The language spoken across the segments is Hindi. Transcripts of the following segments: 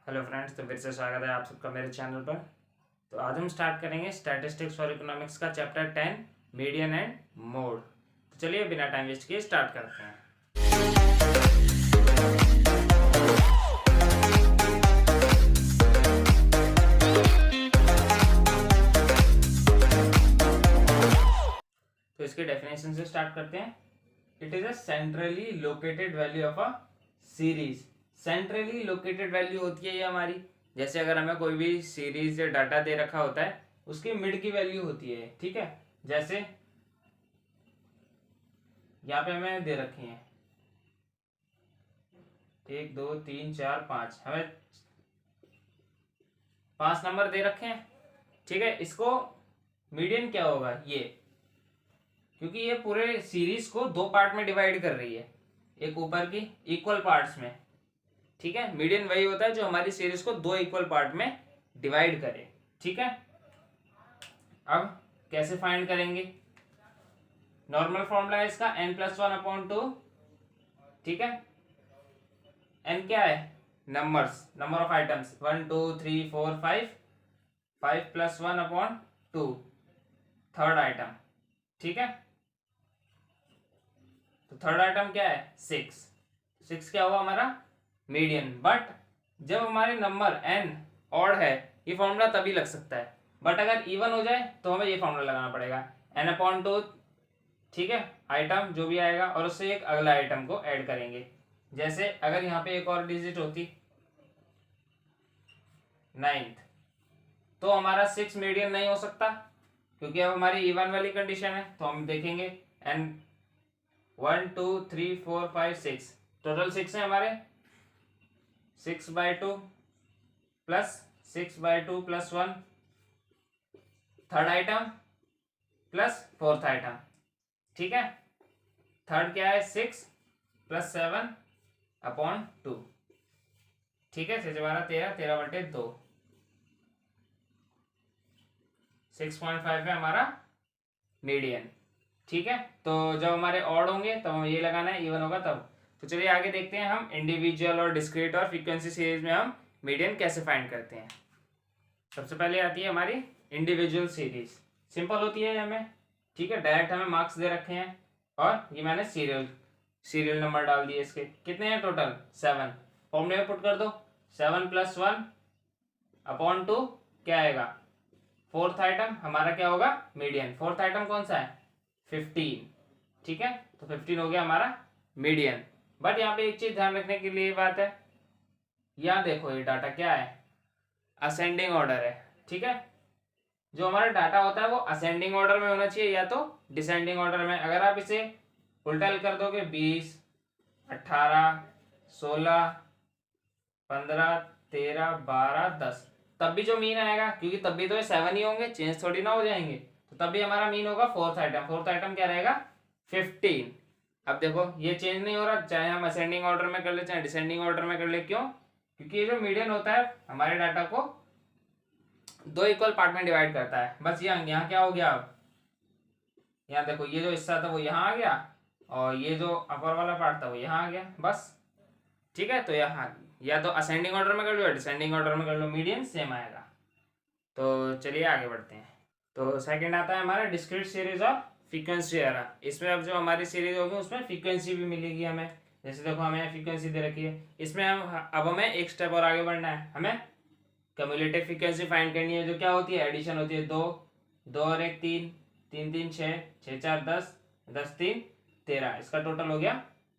हेलो फ्रेंड्स, तो फिर से स्वागत है आप सबका मेरे चैनल पर। तो आज हम स्टार्ट करेंगे स्टैटिस्टिक्स फॉर इकोनॉमिक्स का चैप्टर 10 मीडियन एंड मोड। तो चलिए बिना टाइम वेस्ट किए स्टार्ट करते हैं। तो इसके डेफिनेशन से स्टार्ट करते हैं। It is a centrally located value of a series. Centrally located value होती है ये हमारी, जैसे अगर हमें कोई भी सीरीज या डाटा दे रखा होता है उसकी मिड की वैल्यू होती है, ठीक है। जैसे यहाँ पे हमें दे रखी है 1 2 3 4 5, हमें 5 नंबर दे रखे हैं, ठीक है। इसको मीडियन क्या होगा ये, क्योंकि ये पूरे सीरीज को दो पार्ट में डिवाइड कर रही है, एक ऊपर की इक्वल पार्ट्स में, ठीक है। मीडियन वही होता है जो हमारी सीरीज को दो इक्वल पार्ट में डिवाइड करे, ठीक है। अब कैसे फाइंड करेंगे? नॉर्मल फॉर्मूला है इसका n+1/2, ठीक है। n क्या है? Numbers, number of items 1 2 3 4 5, 5+1/2 third item, ठीक है। तो थर्ड आइटम क्या है? 6 क्या हुआ हमारा? मीडियन। बट जब हमारे नंबर n ऑड है ये फॉर्मूला तभी लग सकता है, बट अगर इवन हो जाए तो हमें ये फॉर्मूला लगाना पड़ेगा n/2, ठीक है। आइटम जो भी आएगा और उससे एक अगला आइटम को ऐड करेंगे। जैसे अगर यहाँ पे एक और डिजिट होती 9th, तो हमारा 6 मीडियन नहीं हो सकता, क्योंकि अब हमारी इवन वाली कंडीशन है। तो हम देखेंगे n 1 2 3 4 5 6, टोटल 6 है हमारे। 6/2 plus 6/2 plus 1 third item plus fourth item, ठीक है। थर्ड क्या है? 6 + 7/2, ठीक है। 6×12 13, 13/2 6.5 है हमारा मीडियन, ठीक है। तो जब हमारे ऑड होंगे तब हमें ये लगाना है, इवन होगा तब। तो चलिए आगे देखते हैं हम इंडिविजुअल और डिस्क्रीट और फ्रीक्वेंसी सीरीज में हम मीडियन कैसे फाइंड करते हैं। सबसे पहले आती है हमारी इंडिविजुअल सीरीज। सिंपल होती है हमें, ठीक है। डायरेक्ट हमें मार्क्स दे रखे हैं और ये मैंने सीरियल नंबर डाल दिए। इसके कितने हैं टोटल? 7। फॉर्मूले में पुट कर दो। 7 + 1/2 क्या आएगा? फोर्थ आइटम हमारा क्या होगा? मीडियन। फोर्थ आइटम कौन सा है? 15, ठीक है। तो 15 हो गया हमारा मीडियन। बट यहाँ पे एक चीज ध्यान रखने के लिए बात है, यहाँ देखो ये डाटा क्या है? असेंडिंग ऑर्डर है, ठीक है। जो हमारा डाटा होता है वो असेंडिंग ऑर्डर में होना चाहिए या तो डिसेंडिंग ऑर्डर में। अगर आप इसे उल्टा कर दोगे 20 18 16 15 13 12 10, तब भी जो मीन आएगा, क्योंकि तब भी तो ये 7 ही होंगे, चेंज थोड़ी ना हो जाएंगे, तो तब भी हमारा मीन होगा फोर्थ आइटम। फोर्थ आइटम क्या रहेगा? 15। अब देखो ये चेंज नहीं हो रहा, चाहे हम असेंडिंग ऑर्डर में कर ले चाहे डिसेंडिंग ऑर्डर में कर ले। क्यों? क्योंकि ये जो मीडियन होता है हमारे डाटा को दो इक्वल पार्ट में डिवाइड करता है। बस यहाँ क्या हो गया? अब यहाँ देखो ये जो हिस्सा था वो यहाँ आ गया और ये जो अपर वाला पार्ट था वो यहाँ आ गया, बस, ठीक है। तो यहाँ या तो असेंडिंग ऑर्डर में कर लो या डिसेंडिंग ऑर्डर में कर लो, मीडियन सेम आएगा। तो चलिए आगे बढ़ते हैं। तो सेकंड आता है हमारा डिस्क्रीट सीरीज और फ्रीक्वेंसी एरा। इसमें अब जो हमारी सीरीज होगी उसमें फ्रीक्वेंसी भी मिलेगी हमें। जैसे देखो हमें फ्रीक्वेंसी दे रखी है, इसमें अब हमें एक स्टेप और आगे बढ़ना है। हमें क्यूमुलेटिव फ्रीक्वेंसी फाइंड करनी है, जो क्या होती है? एडिशन होती है। 2 2 और 1 3, 3 3 6, 6 4 10, 10 3 13, इसका टोटल हो गया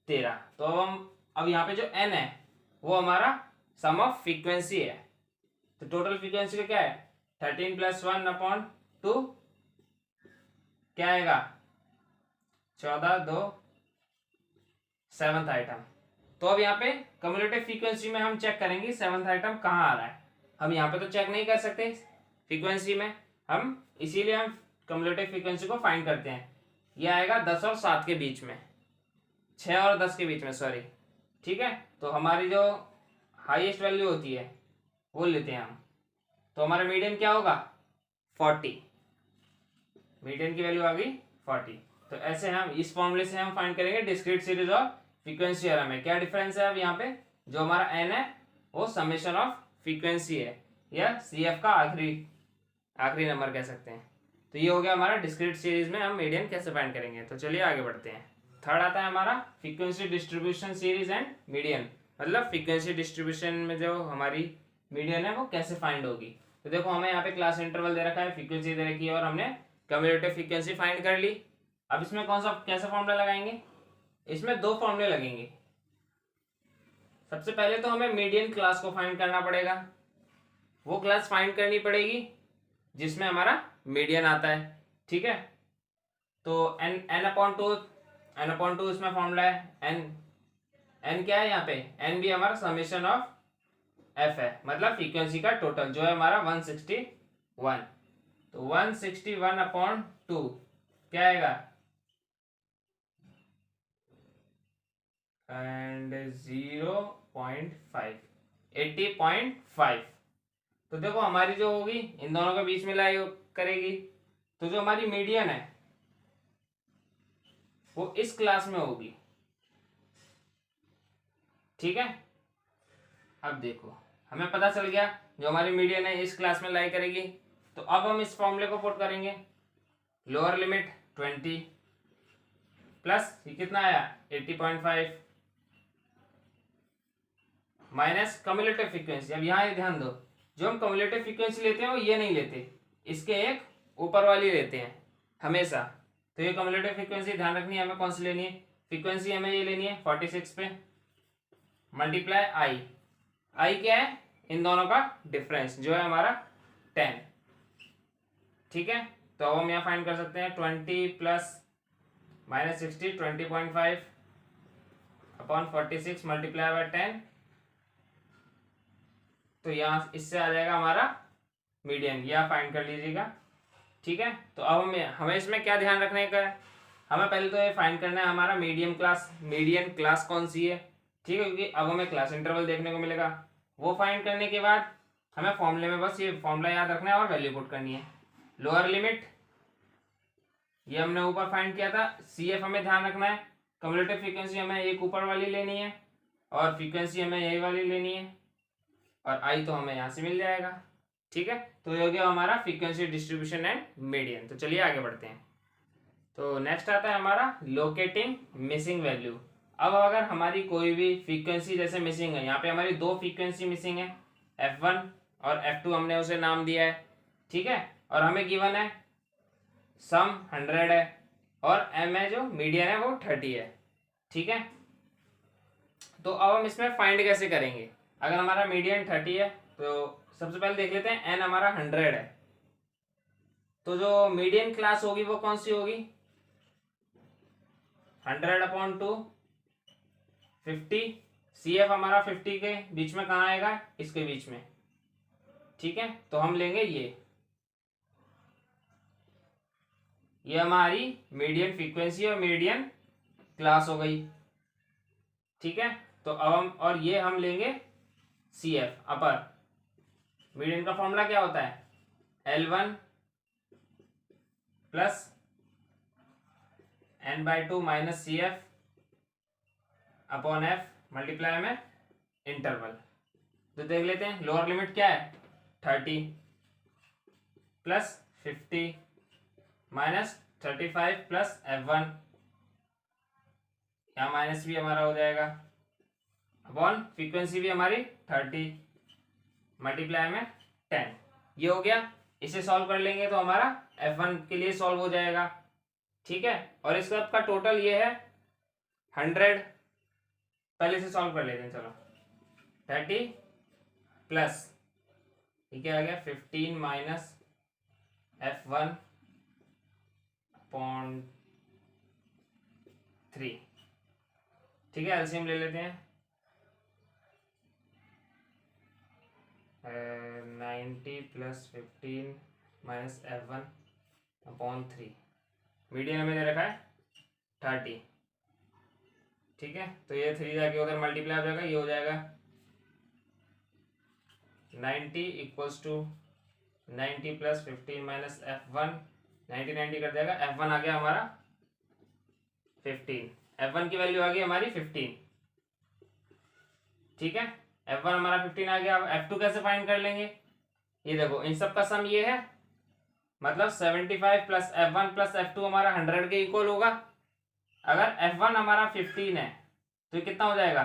13। तो अब यहाँ पे जो n है वो हमारा सम ऑफ फ्रीक्वेंसी है। तो टोटल फ्रीक्वेंसी का क्या है? 13 + 1/2 क्या आएगा? 14 2 7th आइटम। तो अब यहाँ पे क्यूमुलेटिव फ्रीक्वेंसी में हम चेक करेंगे 7th आइटम कहाँ आ रहा है। हम यहाँ पे तो चेक नहीं कर सकते फ्रीक्वेंसी में, हम इसीलिए हम क्यूमुलेटिव फ्रीक्वेंसी को फाइंड करते हैं। ये आएगा 10 और 7 के बीच में, 6 और 10 के बीच में, सॉरी, ठीक है। तो हमारी जो हाईएस्ट वैल्यू होती है वो लेते हैं हम। तो हमारा मीडियन क्या होगा? 40। मीडियन की वैल्यू आ गई 40। तो ऐसे हम इस फॉर्मूले से हम फाइंड करेंगे डिस्क्रीट सीरीज और फ्रीक्वेंसी एरा में। क्या डिफरेंस है? अब यहाँ पे जो हमारा n है वो समेशन ऑफ फ्रीक्वेंसी है या CF का आखिरी नंबर कह सकते हैं। तो ये हो गया हमारा डिस्क्रीट सीरीज में हम मीडियन कैसे फाइंड करेंगे। तो चलिए आगे बढ़ते हैं। थर्ड आता है हमारा frequency distribution series and median, मतलब फ्रीक्वेंसी डिस्ट्रीब्यूशन में जो हमारी मीडियन है वो कैसे फाइंड होगी। तो देखो हमें यहाँ पे क्लास इंटरवल दे रखा है, फ्रीक्वेंसी दे रखी है और हमने कम्युलेटिव फ्रीक्वेंसी फाइंड कर ली। अब इसमें कैसा फॉर्मूला लगाएंगे, इसमें दो फॉर्मूले लगेंगे। सबसे पहले तो हमें मीडियन क्लास को फाइंड करना पड़ेगा, वो क्लास फाइंड करनी पड़ेगी जिसमें हमारा मीडियन आता है। ठीक है, तो n अपॉन टू इसमें फॉर्मूला है। n क्या है यहाँ पे, n भी हमारा समेशन ऑफ f है, मतलब फ्रीक्वेंसी का टोटल जो है हमारा 161। तो 161 अपॉन 2 क्या आएगा, एंड 0.5 80.5। तो देखो हमारी जो होगी इन दोनों के बीच में लाई करेगी, तो जो हमारी मीडियन है वो इस क्लास में होगी। ठीक है, अब देखो हमें पता चल गया जो हमारी मीडियन है इस क्लास में लाई करेगी। तो अब हम इस फॉर्मूले को पुट करेंगे, लोअर लिमिट 20 प्लस ये कितना आया 80.5 माइनस कम्युलेटिव फ्रीक्वेंसी। अब यहाँ ध्यान दो, जो हम कम्युलेटिव फ्रीक्वेंसी लेते हैं वो ये नहीं लेते, इसके एक ऊपर वाली लेते हैं हमेशा। तो ये कम्युलेटिव फ्रीक्वेंसी ध्यान रखनी है हमें, कौन सी लेनी है, फ्रीक्वेंसी हमें ये लेनी है 46 पे मल्टीप्लाई आई क्या है, इन दोनों का डिफरेंस जो है हमारा 10। ठीक है, तो अब हम यहाँ फाइंड कर सकते हैं 20 plus minus 60 20.5 upon 46 multiply by 10। तो यहाँ इससे आ जाएगा हमारा मीडियन, यह फाइंड कर लीजिएगा। ठीक है, तो अब हमें इसमें क्या ध्यान रखने का है, हमें पहले तो ये फाइंड करना है हमारा मीडियन क्लास कौन सी है। ठीक है, क्योंकि अब हमें क्लास इंटरवल देखने को मिलेगा। वो फाइंड करने के बाद हमें फॉर्मूले में बस ये फॉर्मूला याद रखना है और वैल्यू पुट करनी है। लोअर लिमिट ये हमने ऊपर फाइंड किया था, CF हमें ध्यान रखना है, कम्युलेटिव फ्रीक्वेंसी हमें एक ऊपर वाली लेनी है और फ्रीक्वेंसी हमें यही वाली लेनी है, और आई तो हमें यहाँ से मिल जाएगा। ठीक है, तो ये हो गया हमारा फ्रीक्वेंसी डिस्ट्रीब्यूशन एंड मीडियन। तो चलिए आगे बढ़ते हैं। तो नेक्स्ट आता है हमारा लोकेटिंग मिसिंग वैल्यू। अब अगर हमारी कोई भी फ्रीक्वेंसी जैसे मिसिंग है, यहाँ पे हमारी दो फ्रीक्वेंसी मिसिंग है, F1 और F2 हमने उसे नाम दिया है। ठीक है, और हमें गिवन है सम 100 है और m है जो मीडियन है वो 30 है। ठीक है, तो अब हम इसमें फाइंड कैसे करेंगे, अगर हमारा मीडियन 30 है तो सबसे पहले देख लेते हैं n हमारा 100 है, तो जो मीडियन क्लास होगी वो कौन सी होगी, 100 अपॉन 2 50। CF हमारा 50 के बीच में कहाँ आएगा, इसके बीच में। ठीक है, तो हम लेंगे ये हमारी मीडियन फ्रीक्वेंसी और मीडियन क्लास हो गई। ठीक है, तो अब हम हम लेंगे CF अपर। मीडियन का फॉर्मूला क्या होता है, L1 plus n/2 minus CF upon F multiply में इंटरवल। तो देख लेते हैं लोअर लिमिट क्या है 30 प्लस 50 माइनस 35 प्लस F1, यहाँ माइनस भी हमारा हो जाएगा अपॉन फ्रीक्वेंसी भी हमारी 30 मल्टीप्लाई में 10। ये हो गया, इसे सॉल्व कर लेंगे तो हमारा F1 के लिए सॉल्व हो जाएगा। ठीक है, और इस सब का टोटल ये है 100। पहले से सॉल्व कर लेते हैं, चलो 30 प्लस ये क्या आ गया 15 माइनस F1 अपॉन 3। ठीक है, एलसीएम ले लेते हैं, 90 plus 15 minus F1 upon 3, median हमें दे रखा है 30। ठीक है, तो ये 3 जाके उधर मल्टीप्लाई हो जाएगा, ये हो जाएगा 90 equals to 90 plus 15 minus F1, 90 कर जाएगा, F1 आ गया हमारा 15, F1 की वैल्यू आ गई हमारी 15। ठीक है, F1 हमारा 15 आ गया। अब F2 कैसे फाइंड कर लेंगे, ये देखो इन सब का सम ये है, मतलब 75 प्लस F1 प्लस F2 हमारा 100 के इक्वल होगा। अगर F1 हमारा 15 है तो कितना हो जाएगा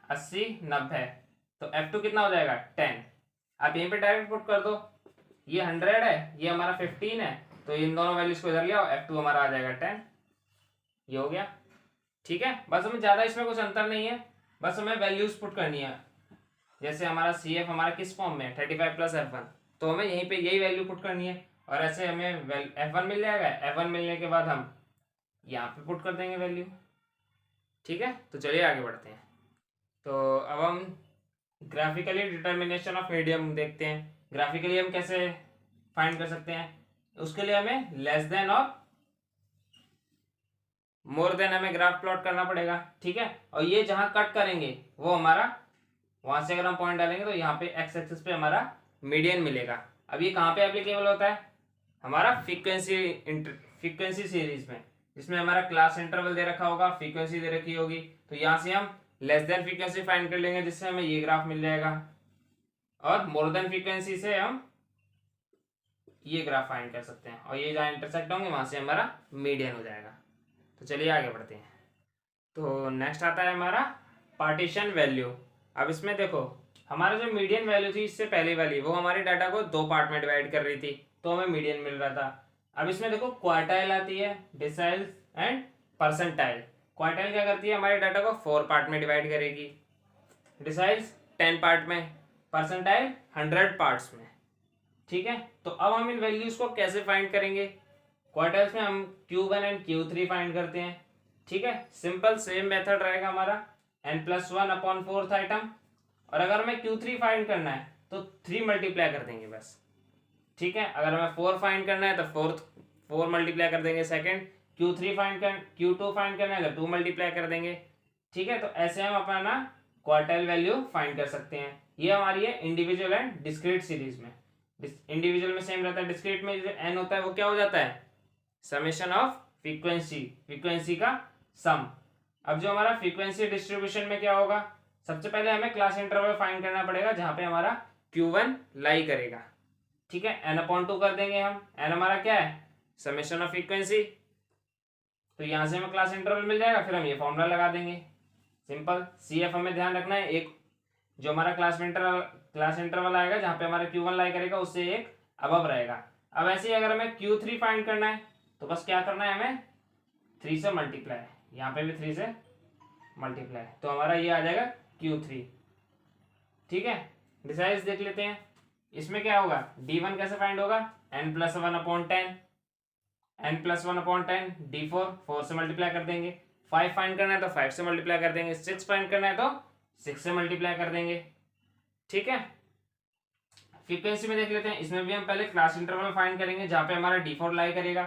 80 90, तो F2 कितना हो जाएगा 10। आप यहीं पे डायरेक्ट पुट कर दो, ये 100 है, ये हमारा 15 है, तो इन दोनों वैल्यूज को इधर ले आओ, F2 हमारा आ जाएगा 10। ये हो गया, ठीक है। बस हमें ज़्यादा इसमें कुछ अंतर नहीं है, बस हमें वैल्यूज पुट करनी है। जैसे हमारा CF हमारा किस फॉर्म में है 35 प्लस F1, तो हमें यहीं पे यही वैल्यू पुट करनी है। और ऐसे हमें F1 मिल जाएगा, F1 मिलने के बाद हम यहाँ पे पुट कर देंगे वैल्यू, ठीक है। तो चलिए आगे बढ़ते हैं। तो अब हम ग्राफिकली डिटर्मिनेशन ऑफ मीडियम देखते हैं। ग्राफिकली हम कैसे फाइंड कर सकते हैं, उसके लिए हमें लेस देन और मोर देन हमें ग्राफ प्लॉट करना पड़ेगा, ठीक है। और ये जहां कट करेंगे वो हमारा, वहां से अगर हम पॉइंट डालेंगे तो यहाँ पे एक्स एक्सिस पे हमारा मीडियन मिलेगा। अब ये कहाँ पे एप्लीकेबल होता है, हमारा फ्रीक्वेंसी सीरीज में, जिसमें हमारा क्लास इंटरवल दे रखा होगा, फ्रीक्वेंसी दे रखी होगी, तो यहाँ से हम लेस देन फ्रीक्वेंसी फाइंड कर लेंगे, जिससे हमें ये ग्राफ मिल जाएगा। और मोर देन फ्रीक्वेंसी से हम ये ग्राफ फाइंड कर सकते हैं, और ये जहाँ इंटरसेक्ट होंगे वहां से हमारा मीडियन हो जाएगा। तो चलिए आगे बढ़ते हैं। तो नेक्स्ट आता है हमारा पार्टीशन वैल्यू। अब इसमें देखो हमारा जो मीडियन वैल्यू थी इससे पहले वाली, वो हमारे डाटा को 2 पार्ट में डिवाइड कर रही थी, तो हमें मीडियन मिल रहा था। अब इसमें देखो क्वार्टाइल आती है, डिसाइल एंड परसेंटाइल। क्वार्टाइल क्या करती है, हमारे डाटा को 4 पार्ट में डिवाइड करेगी, डिसाइल्स 10 पार्ट में, परसेंटाइल 100 पार्ट्स में, ठीक है। तो अब हम इन वैल्यूज को कैसे फाइंड करेंगे, क्वार्टाइल्स में हम Q1 एंड Q3 फाइंड करते हैं, ठीक है। सिंपल सेम मेथड रहेगा हमारा, n+1/4 आइटम। और अगर हमें Q3 फाइंड करना है तो 3 मल्टीप्लाई कर देंगे बस, ठीक है। अगर हमें 4 फाइंड करना है तो 4 मल्टीप्लाई कर देंगे सेकंड, Q2 फाइंड करना है तो 2 मल्टीप्लाई कर देंगे, ठीक है। तो ऐसे हम अपना क्वार्टाइल वैल्यू फाइंड कर सकते हैं। ये हमारी है इंडिविजुअल एंड डिस्क्रीट सीरीज में। इंडिविजुअल में सेम रहता है, डिस्क्रीट में जो n होता है वो क्या हो जाता है, समेशन ऑफ फ्रीक्वेंसी का सम। अब जो हमारा फ्रीक्वेंसी डिस्ट्रीब्यूशन में क्या होगा, सबसे पहले हमें क्लास इंटरवल फाइंड करना पड़ेगा जहां पे हमारा Q1 लाई करेगा, ठीक है। n/2 कर देंगे हम, n हमारा क्या है, समेशन ऑफ फ्रीक्वेंसी, तो यहां से हमें क्लास इंटरवल मिल जाएगा, फिर हम ये फॉर्मूला लगा देंगे सिंपल। CF हमें ध्यान रखना है, एक जो हमारा क्लास इंटरवल आएगा जहां पे हमारा Q1 लाई करेगा उससे एक अबव रहेगा। अब ऐसे ही अगर हमें Q3 फाइंड करना है तो बस क्या करना है, हमें 3 से मल्टीप्लाई, यहाँ पे भी 3 से मल्टीप्लाई, तो हमारा ये आ जाएगा Q3, ठीक है। डिसाइज देख लेते हैं, इसमें क्या होगा, D1 कैसे फाइंड होगा, n+1/10, n+1/10, D4 4 से मल्टीप्लाई कर देंगे, 5 फाइंड करना है तो 5 से मल्टीप्लाई कर देंगे, 6 फाइंड करना है तो 6 से मल्टीप्लाई कर देंगे, ठीक है। फ्रीक्वेंसी में देख लेते हैं, इसमें भी हम पहले क्लास इंटरवल फाइंड करेंगे जहां पे हमारा D4 लाई करेगा,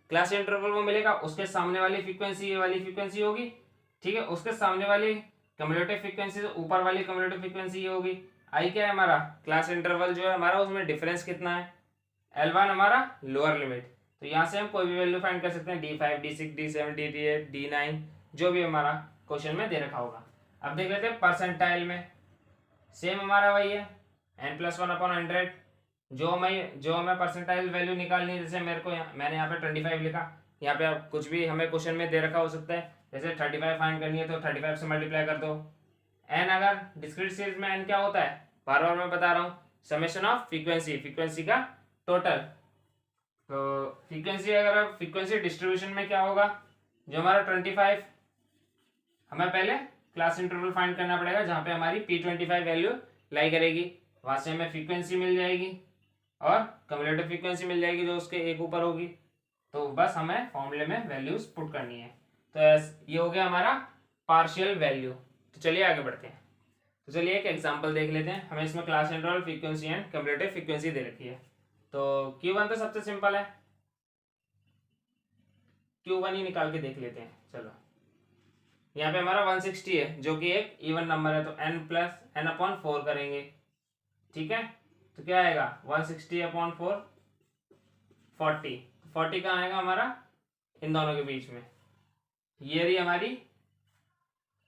क्लास इंटरवल वो मिलेगा, उसके सामने वाली फ्रीक्वेंसी ये वाली फ्रीक्वेंसी होगी, ठीक है। उसके सामने वाली कम्युलेटिव फ्रीक्वेंसी से ऊपर वाली कम्युलेटिव फ्रीक्वेंसी ये होगी। आई क्या है हमारा, क्लास इंटरवल जो है हमारा उसमें डिफरेंस कितना है, L1 हमारा लोअर लिमिट, तो यहाँ से हम कोई भी वैल्यू फाइंड कर सकते हैं, D5 D6 D7 D8 D9 जो भी हमारा क्वेश्चन में दे रखा होगा। अब देख लेते हैं परसेंटाइल में, सेम हमारा वही है n+1/100, जो हमें परसेंटाइल वैल्यू निकालनी है, जैसे मैंने यहाँ पे 25 लिखा, यहाँ पे आप कुछ भी हमें क्वेश्चन में दे रखा हो सकता है, जैसे 35 फाइंड करनी है तो 35 से मल्टीप्लाई कर दो। n अगर डिस्क्रीट सीरीज में n क्या होता है, बार बार मैं बता रहा हूँ, समेशन ऑफ फ्रीक्वेंसी का टोटल। तो फ्रीक्वेंसी डिस्ट्रीब्यूशन में क्या होगा, जो हमारा 25, हमें पहले क्लास इंटरवल फाइंड करना पड़ेगा जहाँ पे हमारी P25 वैल्यू लाई करेगी, वहां से हमें फ्रीक्वेंसी मिल जाएगी और कम्युलेटिव फ्रीक्वेंसी मिल जाएगी जो उसके एक ऊपर होगी, तो बस हमें फॉर्मूले में वैल्यूज पुट करनी है। तो ये हो गया हमारा पार्शियल वैल्यू। तो चलिए आगे बढ़ते हैं। तो चलिए एक एग्जांपल देख लेते हैं, हमें इसमें class interval frequency and cumulative frequency दे रखी है। तो Q1 तो सबसे सिंपल है, Q1 ही निकाल के देख लेते हैं। चलो यहाँ पे हमारा 160 है जो कि एक इवन नंबर है, तो n+n/4 करेंगे, ठीक है। तो क्या आएगा 160/4 40, 40 कहाँ आएगा हमारा, इन दोनों के बीच में, ये रही हमारी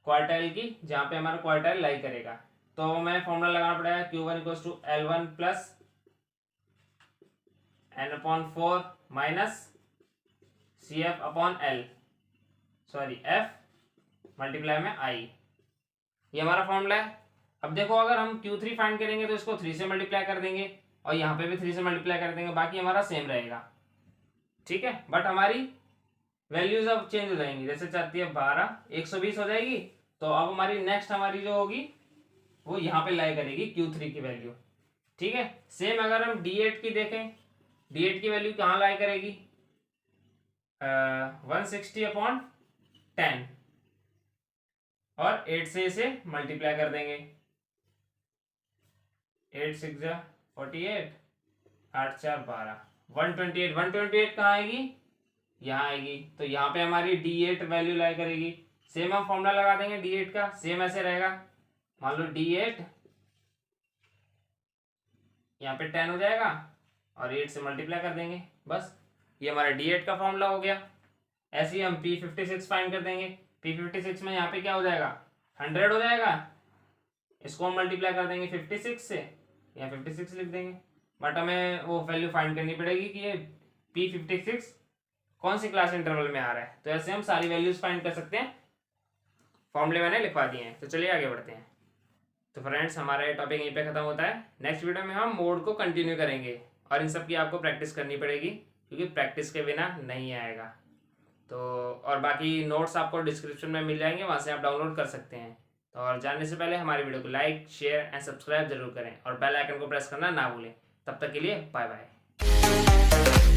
क्वार्टाइल की जहाँ पे हमारा क्वार्टाइल लाई करेगा, तो हमें फॉर्मूला लगाना पड़ेगा Q1 equals to L1 plus N/4 minus CF/L, sorry F multiply में I। ये हमारा फॉर्मूला है। अब देखो अगर हम Q3 फाइंड करेंगे तो इसको 3 से मल्टीप्लाई कर देंगे और यहाँ पे भी 3 से मल्टीप्लाई कर देंगे, बाकी हमारा सेम रहेगा, ठीक है। बट हमारी वैल्यूज अब चेंज हो जाएंगी, जैसे चाहती है 12 120 हो जाएगी, तो अब हमारी नेक्स्ट हमारी जो होगी वो यहाँ पे लाई करेगी Q3 की वैल्यू, ठीक है। सेम अगर हम D8 की देखें, D8 की वैल्यू कहाँ लाई करेगी, 160/10 और 8 से इसे मल्टीप्लाई कर देंगे, 8 6 48, 8 4 12, 128 कहाँ आएगी, यहाँ आएगी। तो यहाँ पे हमारी D8 वैल्यू लाई करेगी। सेम हम फॉर्मूला लगा देंगे D8 का, सेम ऐसे रहेगा, मान लो D8 यहाँ पे 10 हो जाएगा और 8 से मल्टीप्लाई कर देंगे, बस ये हमारा D8 का फॉर्मूला हो गया। ऐसे ही हम P56 फाइंड कर देंगे। P56 में यहाँ पे क्या हो जाएगा, 100 हो जाएगा, इसको हम मल्टीप्लाई कर देंगे 56 से, यहाँ 56 लिख देंगे। बट हमें वो वैल्यू फाइंड करनी पड़ेगी कि ये P56 कौन सी क्लास इंटरवल में आ रहा है। तो ऐसे हम सारी वैल्यूज फाइंड कर सकते हैं, फॉर्मूले मैंने लिखवा दिए हैं। तो चलिए आगे बढ़ते हैं। तो फ्रेंड्स हमारा ये टॉपिक यहीं पे खत्म होता है। नेक्स्ट वीडियो में हम मोड को कंटिन्यू करेंगे और इन सब की आपको प्रैक्टिस करनी पड़ेगी, क्योंकि प्रैक्टिस के बिना नहीं आएगा। तो और बाकी नोट्स आपको डिस्क्रिप्शन में मिल जाएंगे, वहाँ से आप डाउनलोड कर सकते हैं। तो और जानने से पहले हमारी वीडियो को लाइक शेयर एंड सब्सक्राइब जरूर करें और बेल आइकन को प्रेस करना ना भूलें। तब तक के लिए बाय बाय।